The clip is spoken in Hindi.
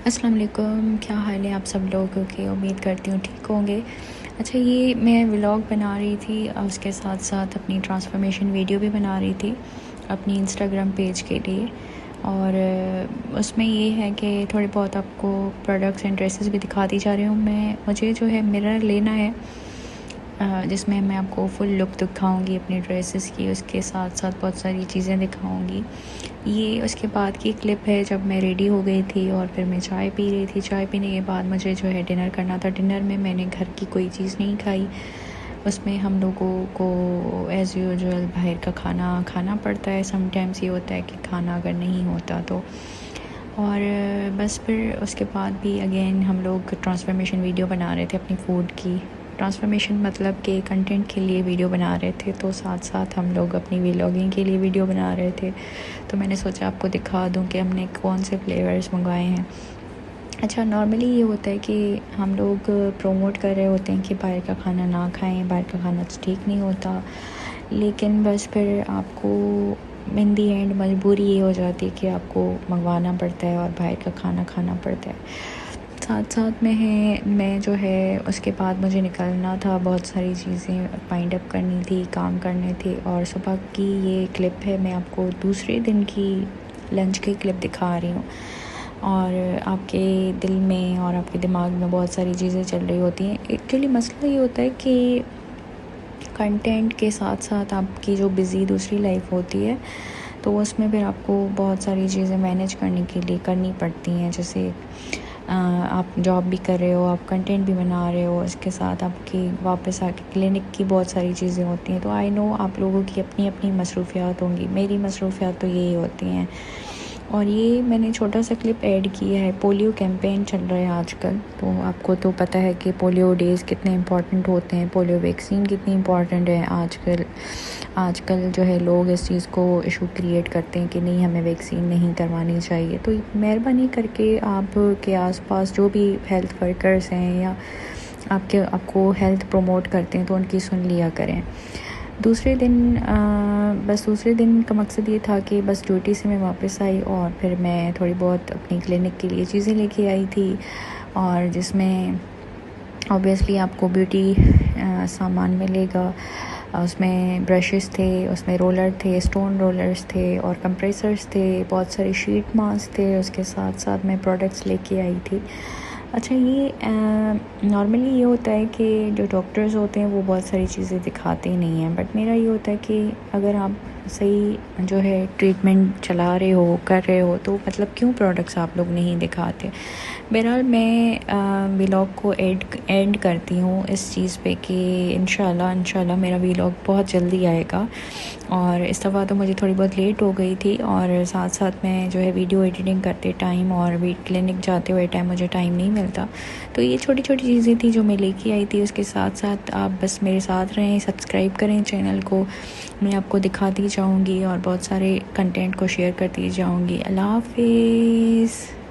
अस्सलाम वालेकुम, क्या हाल है आप सब लोगों के। उम्मीद करती हूँ ठीक होंगे। अच्छा, ये मैं व्लॉग बना रही थी और उसके साथ साथ अपनी ट्रांसफॉर्मेशन वीडियो भी बना रही थी अपनी इंस्टाग्राम पेज के लिए। और उसमें ये है कि थोड़ी बहुत आपको प्रोडक्ट्स एंड ड्रेसेस भी दिखाती जा रही हूँ। मुझे जो है मिरर लेना है जिसमें मैं आपको फुल लुक दिखाऊंगी अपनी ड्रेसेस की, उसके साथ साथ बहुत सारी चीज़ें दिखाऊंगी। ये उसके बाद की क्लिप है जब मैं रेडी हो गई थी और फिर मैं चाय पी रही थी। चाय पीने के बाद मुझे जो है डिनर करना था। डिनर में मैंने घर की कोई चीज़ नहीं खाई। उसमें हम लोगों को एज़ यूजुअल बाहर का खाना खाना पड़ता है। समटाइम्स ये होता है कि खाना अगर नहीं होता तो। और बस फिर उसके बाद भी अगेन हम लोग ट्रांसफॉर्मेशन वीडियो बना रहे थे अपनी फ़ूड की। ट्रांसफॉर्मेशन मतलब कि कंटेंट के लिए वीडियो बना रहे थे, तो साथ साथ हम लोग अपनी व्लॉगिंग के लिए वीडियो बना रहे थे। तो मैंने सोचा आपको दिखा दूं कि हमने कौन से फ्लेवर्स मंगवाए हैं। अच्छा, नॉर्मली ये होता है कि हम लोग प्रोमोट कर रहे होते हैं कि बाहर का खाना ना खाएं, बाहर का खाना तो ठीक नहीं होता, लेकिन बस फिर आपको इन दी एंड मजबूरी ये हो जाती है कि आपको मंगवाना पड़ता है और बाहर का खाना खाना पड़ता है। साथ साथ में है मैं जो है उसके बाद मुझे निकलना था, बहुत सारी चीज़ें फाइंड अप करनी थी, काम करने थे। और सुबह की ये क्लिप है, मैं आपको दूसरे दिन की लंच की क्लिप दिखा रही हूँ। और आपके दिल में और आपके दिमाग में बहुत सारी चीज़ें चल रही होती हैं। एक्चुअली मसला ये होता है कि कंटेंट के साथ साथ आपकी जो बिज़ी दूसरी लाइफ होती है, तो उसमें फिर आपको बहुत सारी चीज़ें मैनेज करने के लिए करनी पड़ती हैं। जैसे आप जॉब भी कर रहे हो, आप कंटेंट भी बना रहे हो, इसके साथ आपकी वापस आके क्लिनिक की बहुत सारी चीज़ें होती हैं। तो आई नो आप लोगों की अपनी अपनी मसरूफ़ियात होंगी। मेरी मसरूफ़ियात तो यही होती हैं। और ये मैंने छोटा सा क्लिप ऐड किया है। पोलियो कैंपेन चल रहा है आजकल, तो आपको तो पता है कि पोलियो डेज़ कितने इम्पॉर्टेंट होते हैं, पोलियो वैक्सीन कितनी इम्पॉर्टेंट है। आजकल जो है लोग इस चीज़ को इशू क्रिएट करते हैं कि नहीं, हमें वैक्सीन नहीं करवानी चाहिए। तो मेहरबानी करके आपके आसपास जो भी हेल्थ वर्कर्स हैं या आपको हेल्थ प्रमोट करते हैं तो उनकी सुन लिया करें। दूसरे दिन का मकसद ये था कि बस ड्यूटी से मैं वापस आई और फिर मैं थोड़ी बहुत अपनी क्लिनिक के लिए चीज़ें लेके आई थी, और जिसमें ऑब्वियसली आपको ब्यूटी सामान मिलेगा। उसमें ब्रशेस थे, उसमें रोलर थे, स्टोन रोलर्स थे और कंप्रेसर्स थे, बहुत सारे शीट मास्क थे। उसके साथ साथ मैं प्रोडक्ट्स लेके आई थी। अच्छा, ये नॉर्मली ये होता है कि जो डॉक्टर्स होते हैं वो बहुत सारी चीज़ें दिखाते ही नहीं हैं, बट मेरा ये होता है कि अगर आप सही जो है ट्रीटमेंट चला रहे हो, कर रहे हो, तो मतलब क्यों प्रोडक्ट्स आप लोग नहीं दिखाते। बहरहाल मैं व्लॉग को एंड करती हूँ इस चीज़ पे कि इंशाल्लाह मेरा व्लॉग बहुत जल्दी आएगा। और इस दफ़ा तो मुझे थोड़ी बहुत लेट हो गई थी, और साथ साथ मैं जो है वीडियो एडिटिंग करते टाइम और क्लिनिक जाते हुए टाइम मुझे टाइम नहीं मिलता। तो ये छोटी छोटी चीज़ें थी जो मैं लेके आई थी। उसके साथ साथ आप बस मेरे साथ रहें, सब्सक्राइब करें चैनल को। मैं आपको दिखाती जाऊँगी और बहुत सारे कंटेंट को शेयर करती जाऊँगी। अल्लाह हाफिज़।